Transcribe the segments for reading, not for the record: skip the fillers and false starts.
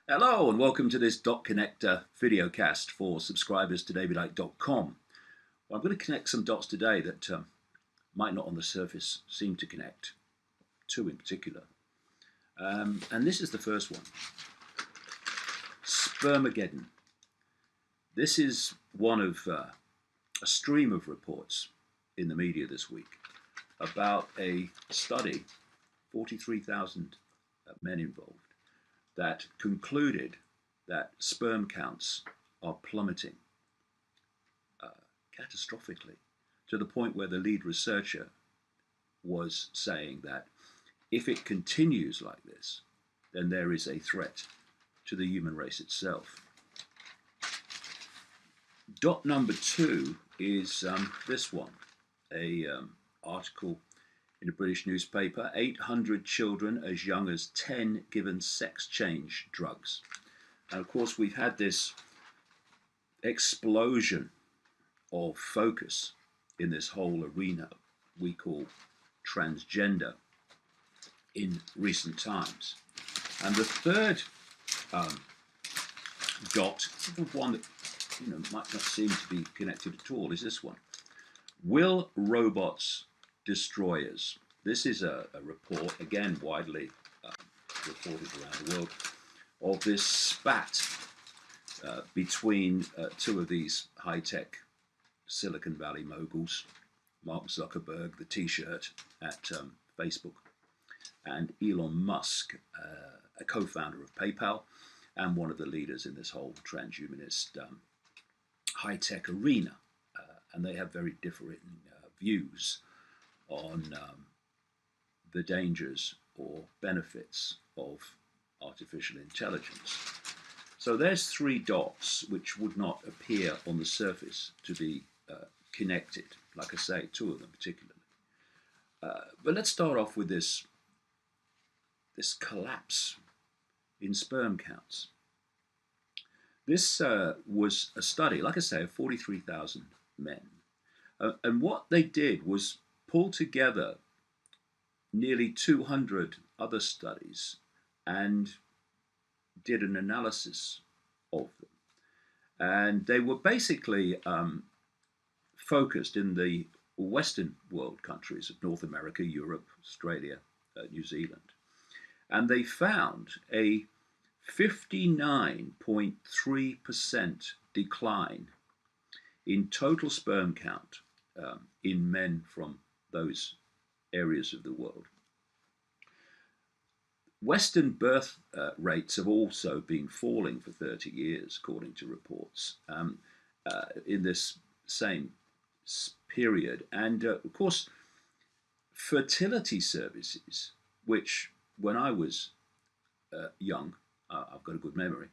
Hello and welcome to this dot connector videocast for subscribers to davidike.com. Well, I'm going to connect some dots today that might not on the surface seem to connect, two in particular. And this is the first one, Spermageddon. This is one of a stream of reports in the media this week about a study, 43,000 men involved, that concluded that sperm counts are plummeting catastrophically, to the point where the lead researcher was saying that if it continues like this, then there is a threat to the human race itself. Dot number two is this one, a article in a British newspaper, 800 children as young as 10 given sex change drugs. And of course, we've had this explosion of focus in this whole arena we call transgender in recent times. And the third dot, the one that might not seem to be connected at all, is this one. Will robots destroy us? This is a report, again widely reported around the world, of this spat between two of these high-tech Silicon Valley moguls, Mark Zuckerberg, the T-shirt at Facebook, and Elon Musk, a co-founder of PayPal and one of the leaders in this whole transhumanist high-tech arena. And they have very differing views on the dangers or benefits of artificial intelligence. So there's three dots which would not appear on the surface to be connected, like I say, two of them particularly. But let's start off with this collapse in sperm counts. This was a study, like I say, of 43,000 men. And what they did was pull together nearly 200 other studies and did an analysis of them. And they were basically focused in the Western world countries of North America, Europe, Australia, New Zealand. And they found a 59.3% decline in total sperm count in men from those areas of the world. Western birth rates have also been falling for 30 years, according to reports, in this same period. And of course, fertility services, which when I was young, I've got a good memory,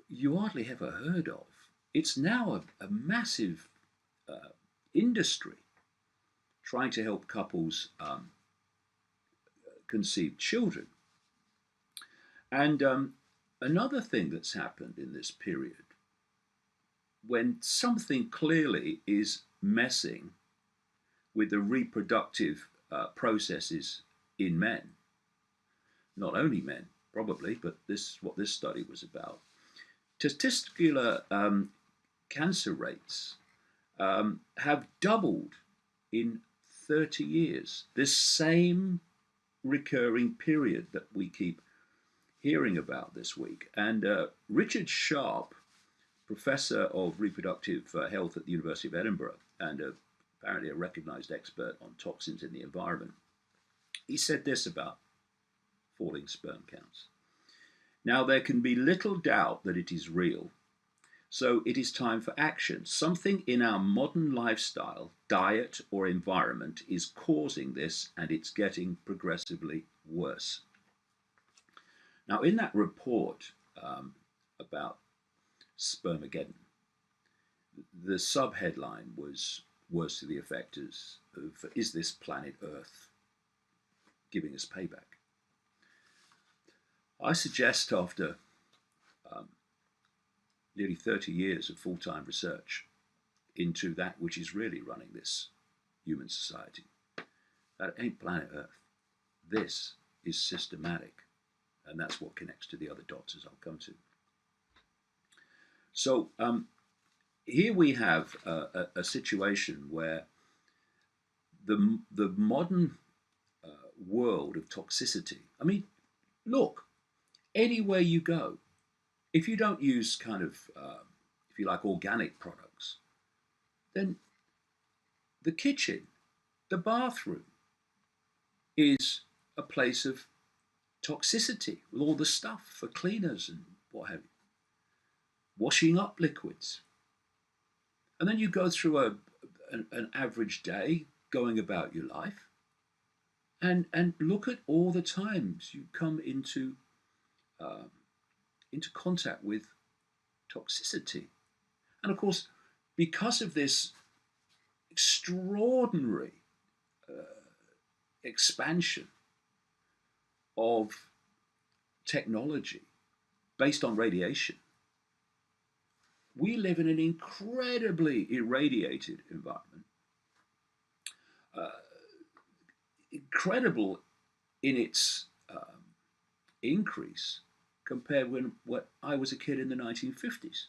you hardly ever heard of. It's now a massive industry trying to help couples conceive children. And another thing that's happened in this period, when something clearly is messing with the reproductive processes in men, not only men probably, but this is what this study was about. Testicular cancer rates have doubled in 30 years. This same recurring period that we keep hearing about this week. And Richard Sharp, professor of reproductive health at the University of Edinburgh and apparently a recognized expert on toxins in the environment, he said this about falling sperm counts. Now, there can be little doubt that it is real. So it is time for action. Something in our modern lifestyle, diet, or environment is causing this, and it's getting progressively worse. Now, in that report about Spermageddon, the subheadline was words to the effect of, is this planet Earth giving us payback? I suggest after nearly 30 years of full-time research into that which is really running this human society, that ain't planet Earth. This is systematic And that's what connects to the other dots, as I'll come to. So here we have a situation where the modern world of toxicity, I mean, look, anywhere you go, if you don't use kind of, if you like, organic products, then the kitchen, the bathroom is a place of toxicity with all the stuff for cleaners and what have you. Washing up liquids. And then you go through an average day going about your life and look at all the times you come into contact with toxicity. And of course, because of this extraordinary expansion of technology based on radiation, we live in an incredibly irradiated environment, incredible in its increase compared with when I was a kid in the 1950s.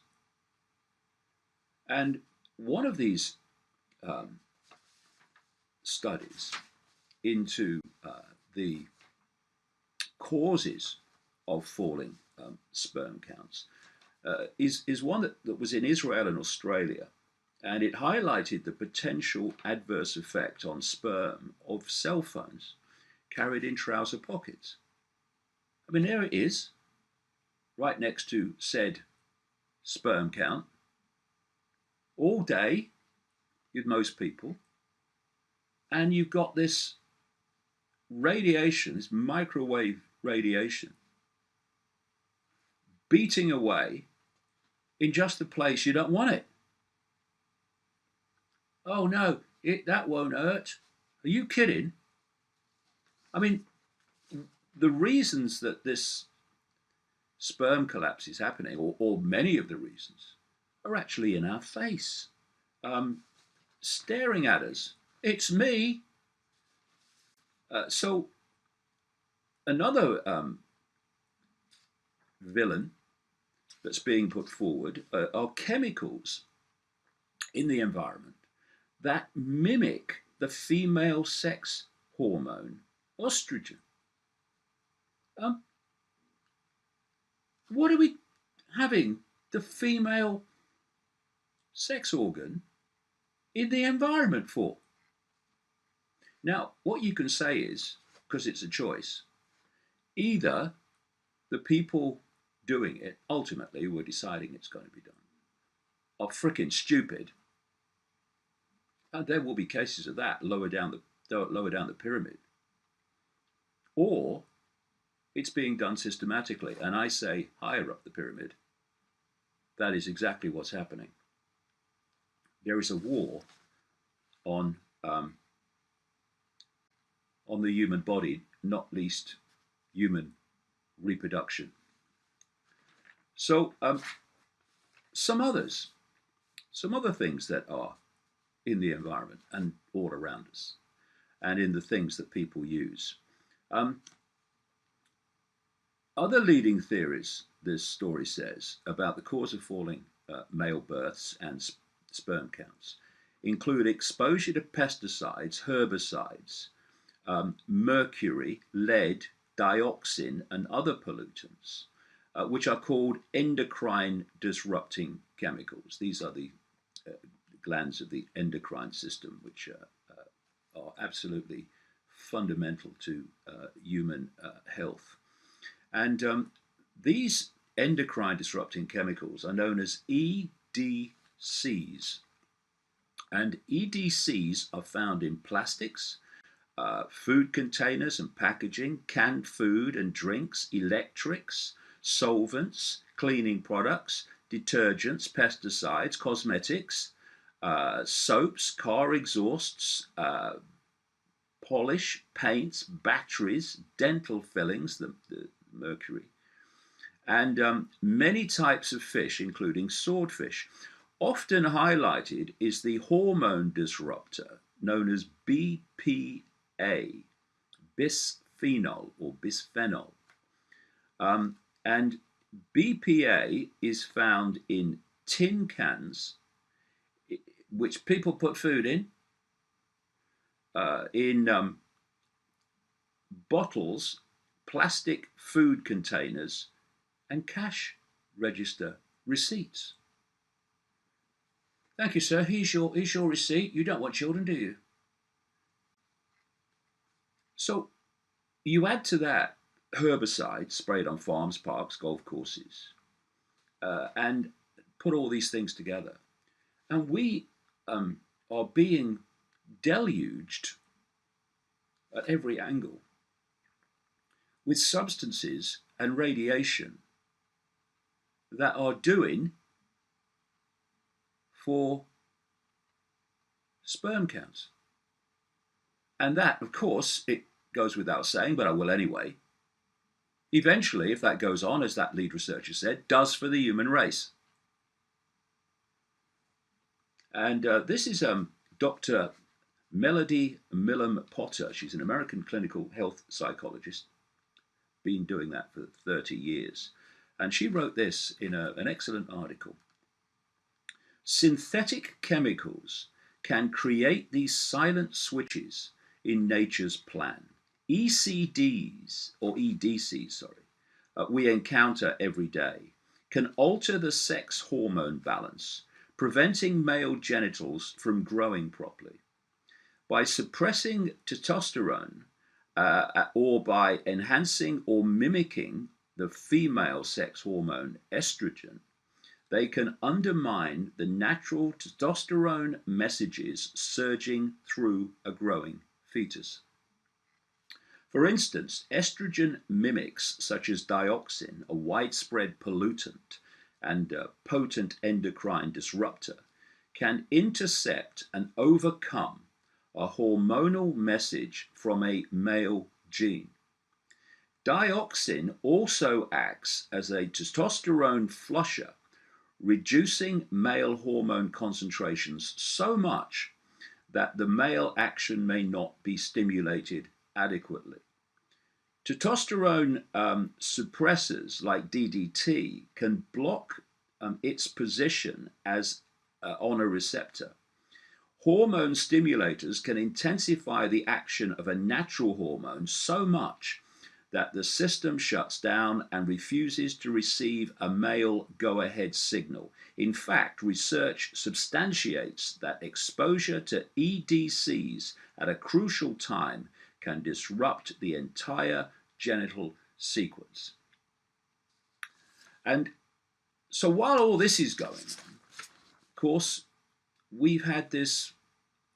And one of these studies into the causes of falling sperm counts is one that was in Israel and Australia, and it highlighted the potential adverse effect on sperm of cell phones carried in trouser pockets. I mean, there it is, right next to said sperm count, all day with most people, and you've got this radiation, this microwave radiation, beating away in just the place you don't want it. Oh no, that won't hurt. Are you kidding? I mean, the reasons that this sperm collapse is happening, or many of the reasons, are actually in our face, staring at us. It's me. So another villain that's being put forward are chemicals in the environment that mimic the female sex hormone estrogen. What are we having the female sex organ in the environment for? Now, what you can say is, because it's a choice, either the people doing it, ultimately, who are deciding it's going to be done, are freaking stupid, and there will be cases of that lower down the pyramid, or it's being done systematically, and I say higher up the pyramid. That is exactly what's happening. There is a war on the human body, not least human reproduction. So some other things that are in the environment and all around us, and in the things that people use. Other leading theories, this story says, about the cause of falling male births and sperm counts include exposure to pesticides, herbicides, mercury, lead, dioxin, and other pollutants, which are called endocrine disrupting chemicals. These are the glands of the endocrine system, which are absolutely fundamental to human health. And these endocrine disrupting chemicals are known as EDCs. And EDCs are found in plastics, food containers and packaging, canned food and drinks, electrics, solvents, cleaning products, detergents, pesticides, cosmetics, soaps, car exhausts, polish, paints, batteries, dental fillings, the mercury, and many types of fish, including swordfish. Often highlighted is the hormone disruptor known as BPA, bisphenol or bisphenol. And BPA is found in tin cans, which people put food in bottles, plastic food containers, and cash register receipts. Thank you, sir. Here's your receipt. You don't want children, do you? So you add to that herbicides sprayed on farms, parks, golf courses, and put all these things together. And we are being deluged at every angle with substances and radiation that are doing for sperm counts. And that, of course, it goes without saying, but I will anyway, eventually, if that goes on, as that lead researcher said, does for the human race. And this is Dr. Melody Millum Potter. She's an American clinical health psychologist, been doing that for 30 years. And she wrote this in an excellent article. Synthetic chemicals can create these silent switches in nature's plan. ECDs, or EDCs, we encounter every day can alter the sex hormone balance, preventing male genitals from growing properly. By suppressing testosterone or by enhancing or mimicking the female sex hormone estrogen, they can undermine the natural testosterone messages surging through a growing fetus. For instance, estrogen mimics such as dioxin, a widespread pollutant and a potent endocrine disruptor, can intercept and overcome a hormonal message from a male gene. Dioxin also acts as a testosterone flusher, reducing male hormone concentrations so much that the male action may not be stimulated adequately. Testosterone suppressors like DDT can block its position as on a receptor. Hormone stimulators can intensify the action of a natural hormone so much that the system shuts down and refuses to receive a male go-ahead signal. In fact, research substantiates that exposure to EDCs at a crucial time can disrupt the entire genital sequence. And so while all this is going on, of course, we've had this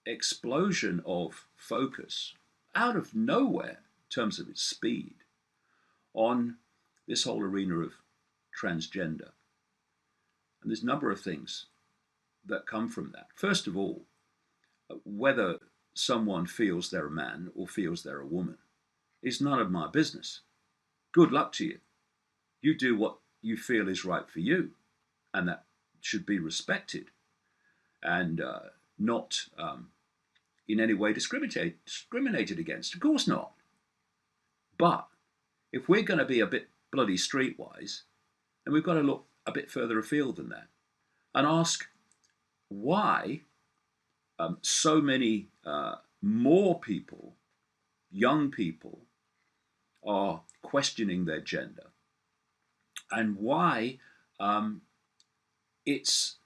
explosion of focus out of nowhere in terms of its speed on this whole arena of transgender. And there's a number of things that come from that. First of all, whether someone feels they're a man or feels they're a woman is none of my business. Good luck to you. You do what you feel is right for you, and that should be respected and not in any way discriminated against. Of course not. But if we're going to be a bit bloody streetwise, then we've got to look a bit further afield than that and ask why so many more people, young people, are questioning their gender, and why it's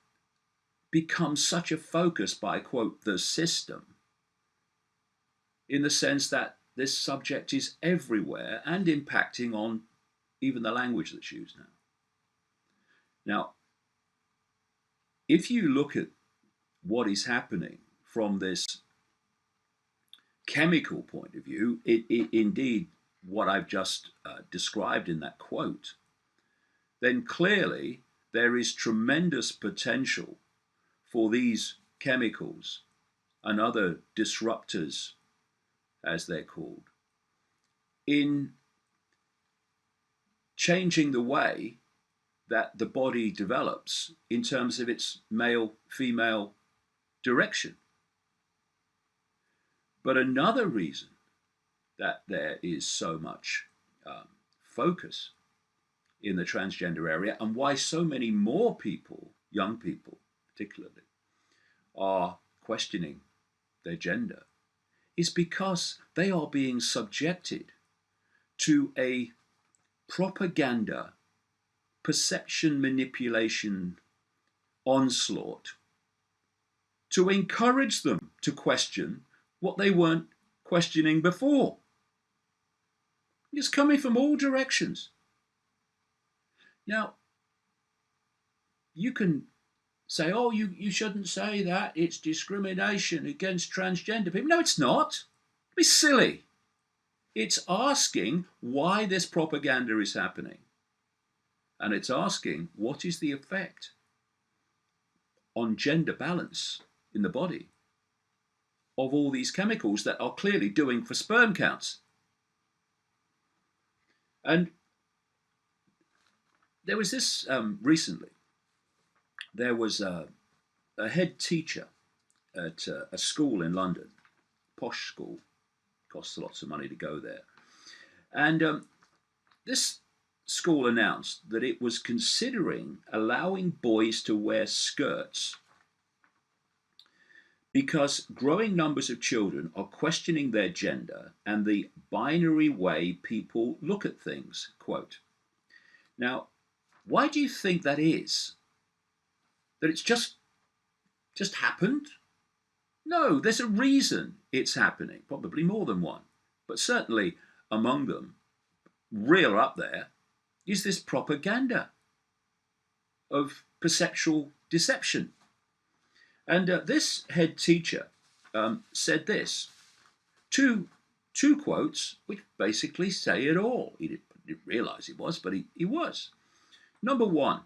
become such a focus by, quote, the system, in the sense that this subject is everywhere and impacting on even the language that's used now. Now, if you look at what is happening from this chemical point of view, indeed what I've just described in that quote, then clearly there is tremendous potential for these chemicals and other disruptors, as they're called, in changing the way that the body develops in terms of its male-female direction. But another reason that there is so much focus in the transgender area, and why so many more people, young people particularly, are questioning their gender, is because they are being subjected to a propaganda, perception manipulation onslaught to encourage them to question what they weren't questioning before. It's coming from all directions. Now, you can say, oh, you shouldn't say that. It's discrimination against transgender people. No, it's not. It's silly. It's asking why this propaganda is happening. And it's asking what is the effect on gender balance in the body of all these chemicals that are clearly doing for sperm counts. And there was this recently. There was a head teacher at a school in London, posh school, costs lots of money to go there. And this school announced that it was considering allowing boys to wear skirts because growing numbers of children are questioning their gender and the binary way people look at things, quote. Now, why do you think that is? That it's just happened? No, there's a reason it's happening, probably more than one, but certainly among them, real up there, is this propaganda of perceptual deception. And this head teacher said this, two quotes which basically say it all. He didn't realize it was, but he was. Number one,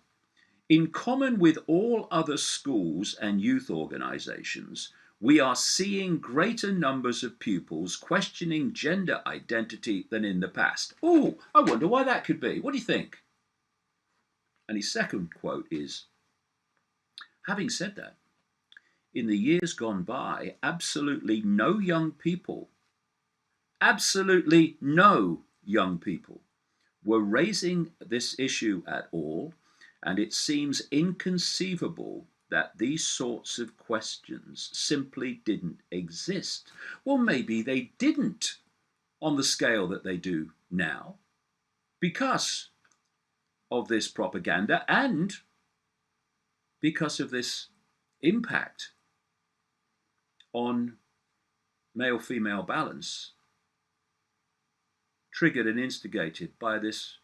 in common with all other schools and youth organizations, we are seeing greater numbers of pupils questioning gender identity than in the past. Oh, I wonder why that could be. What do you think? And his second quote is, having said that, in the years gone by, absolutely no young people were raising this issue at all, and it seems inconceivable that these sorts of questions simply didn't exist. Well, maybe they didn't on the scale that they do now because of this propaganda and because of this impact on male-female balance triggered and instigated by this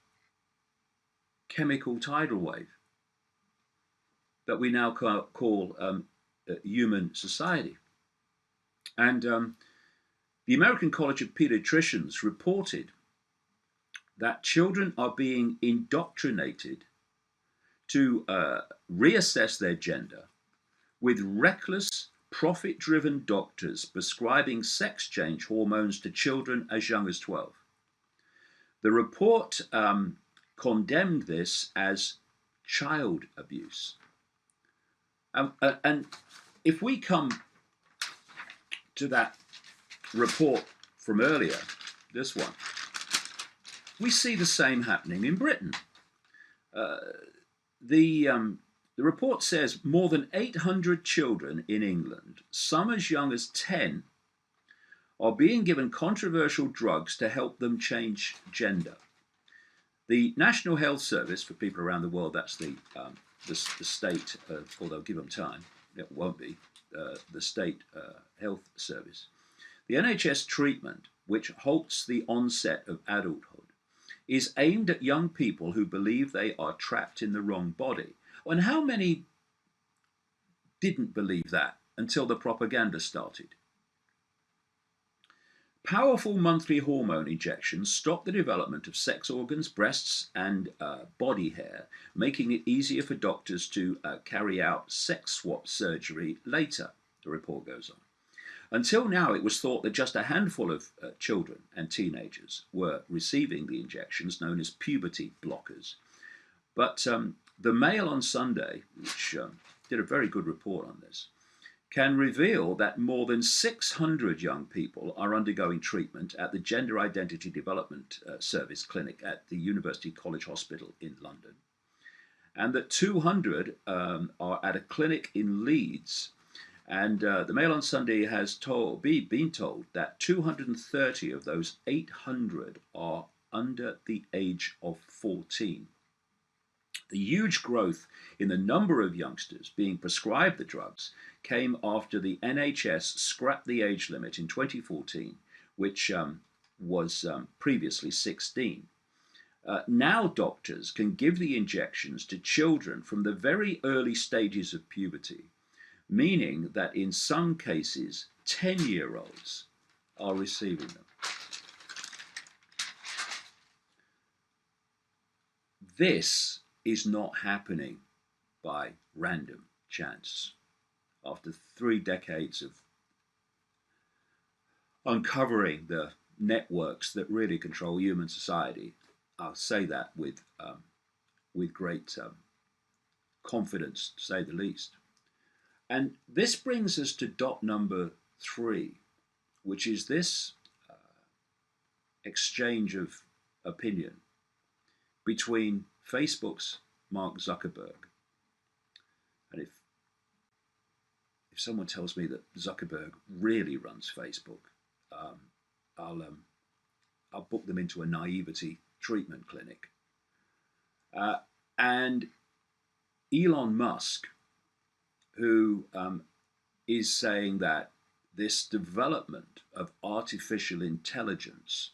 chemical tidal wave that we now call human society. And the American College of Pediatricians reported that children are being indoctrinated to reassess their gender with reckless, profit-driven doctors prescribing sex change hormones to children as young as 12. The report condemned this as child abuse. And if we come to that report from earlier, this one, we see the same happening in Britain. The report says more than 800 children in England, some as young as 10, are being given controversial drugs to help them change gender. The National Health Service, for people around the world, that's the state, although give them time, it won't be, the state health service. The NHS treatment, which halts the onset of adulthood, is aimed at young people who believe they are trapped in the wrong body. And how many didn't believe that until the propaganda started? Powerful monthly hormone injections stop the development of sex organs, breasts, and body hair, making it easier for doctors to carry out sex swap surgery later, the report goes on. Until now, it was thought that just a handful of children and teenagers were receiving the injections known as puberty blockers. But the Mail on Sunday, which did a very good report on this, can reveal that more than 600 young people are undergoing treatment at the Gender Identity Development Service Clinic at the University College Hospital in London, and that 200 are at a clinic in Leeds. And the Mail on Sunday has been told that 230 of those 800 are under the age of 14. The huge growth in the number of youngsters being prescribed the drugs came after the NHS scrapped the age limit in 2014, which was previously 16. Now doctors can give the injections to children from the very early stages of puberty, meaning that in some cases 10-year-olds are receiving them. This is not happening by random chance. After 3 decades of uncovering the networks that really control human society, I'll say that with great confidence, to say the least. And this brings us to dot number 3, which is this exchange of opinion between Facebook's Mark Zuckerberg. And if someone tells me that Zuckerberg really runs Facebook, I'll book them into a naivety treatment clinic. And Elon Musk, who is saying that this development of artificial intelligence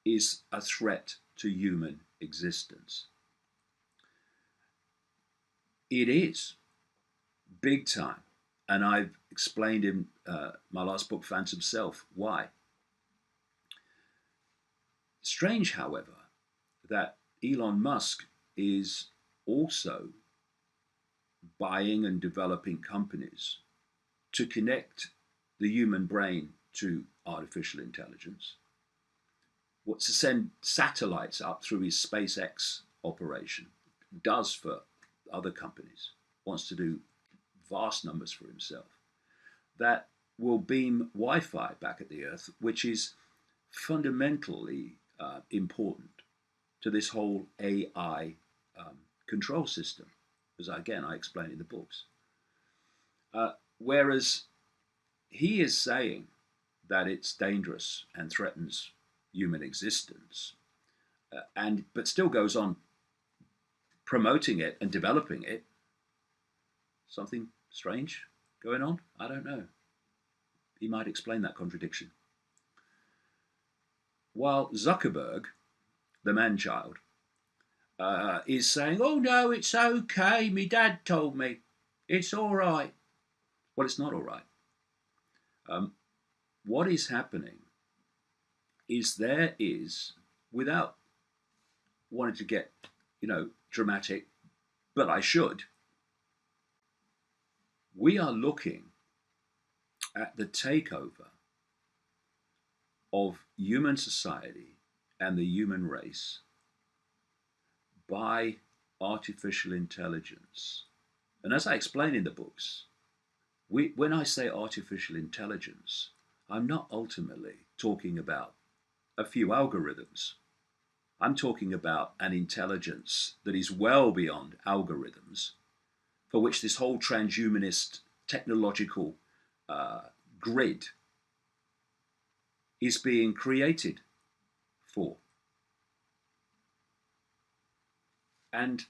is a threat to human existence. It is, big time. And I've explained in my last book, Phantom Self, why. Strange, however, that Elon Musk is also buying and developing companies to connect the human brain to artificial intelligence, what to send satellites up through his SpaceX operation, does for other companies, wants to do vast numbers for himself, that will beam Wi-Fi back at the Earth, which is fundamentally important to this whole AI control system, as again I explain in the books. Whereas he is saying that it's dangerous and threatens human existence, but still goes on promoting it and developing it. Something strange going on? I don't know. He might explain that contradiction. While Zuckerberg, the man-child, is saying, oh no, it's okay, my dad told me, it's all right. Well, it's not all right. What is happening is there is, without wanting to get, dramatic, but I should, we are looking at the takeover of human society and the human race by artificial intelligence. And as I explain in the books, when I say artificial intelligence, I'm not ultimately talking about a few algorithms. I'm talking about an intelligence that is well beyond algorithms, for which this whole transhumanist technological grid is being created for. And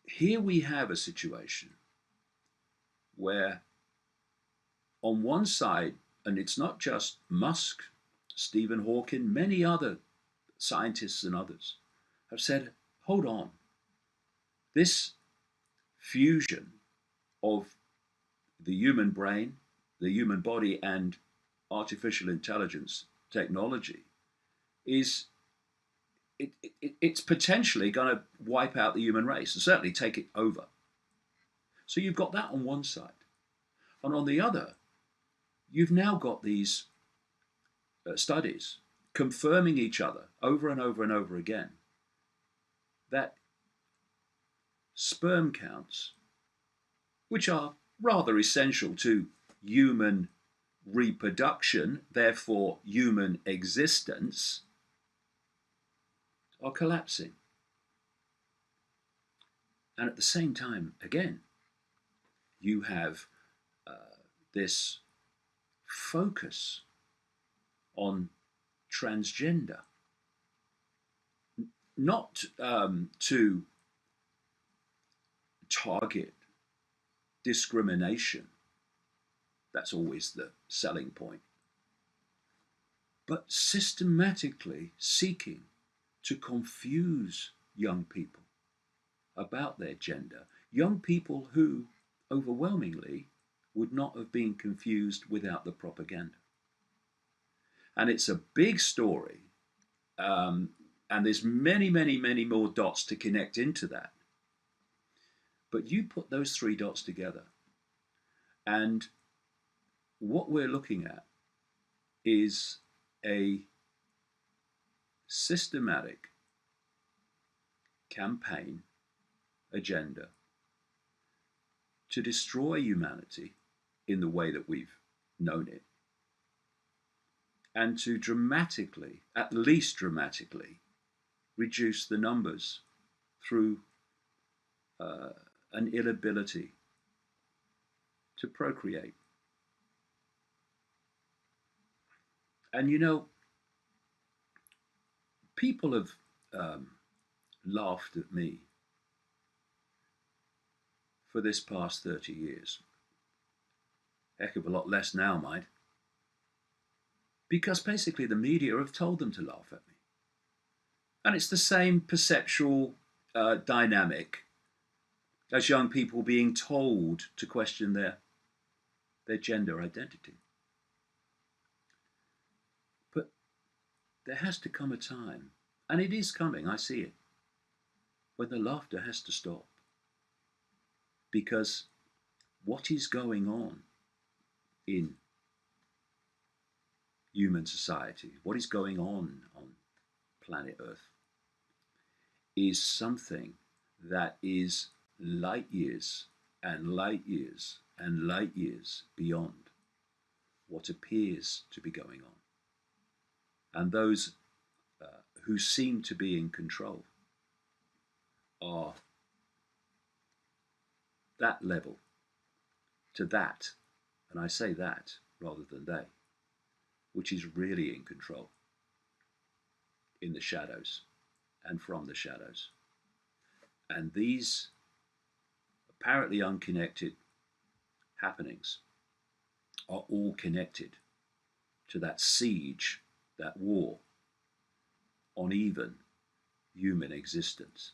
here we have a situation where on one side, and it's not just Musk, Stephen Hawking, many other scientists and others have said, hold on, this fusion of the human brain, the human body, and artificial intelligence technology is it's potentially going to wipe out the human race and certainly take it over. So you've got that on one side. And on the other, you've now got these studies confirming each other over and over and over again that sperm counts, which are rather essential to human reproduction, therefore human existence, are collapsing. And at the same time, again, you have this focus on transgender, not to target discrimination, that's always the selling point, but systematically seeking to confuse young people about their gender, young people who overwhelmingly would not have been confused without the propaganda. And it's a big story, and there's many, many, many more dots to connect into that. But you put those three dots together, and what we're looking at is a systematic campaign agenda to destroy humanity in the way that we've known it, and to dramatically, at least dramatically, reduce the numbers through an inability to procreate. And you know, people have laughed at me for this past 30 years. Heck of a lot less now, mind. Because basically the media have told them to laugh at me. And it's the same perceptual dynamic as young people being told to question their gender identity. But there has to come a time, and it is coming, I see it, when the laughter has to stop. Because what is going on in human society, what is going on planet Earth, is something that is light years and light years and light years beyond what appears to be going on. And those who seem to be in control are that level to that, and I say that rather than they, which is really in control in the shadows and from the shadows. And these apparently unconnected happenings are all connected to that siege, that war on even human existence.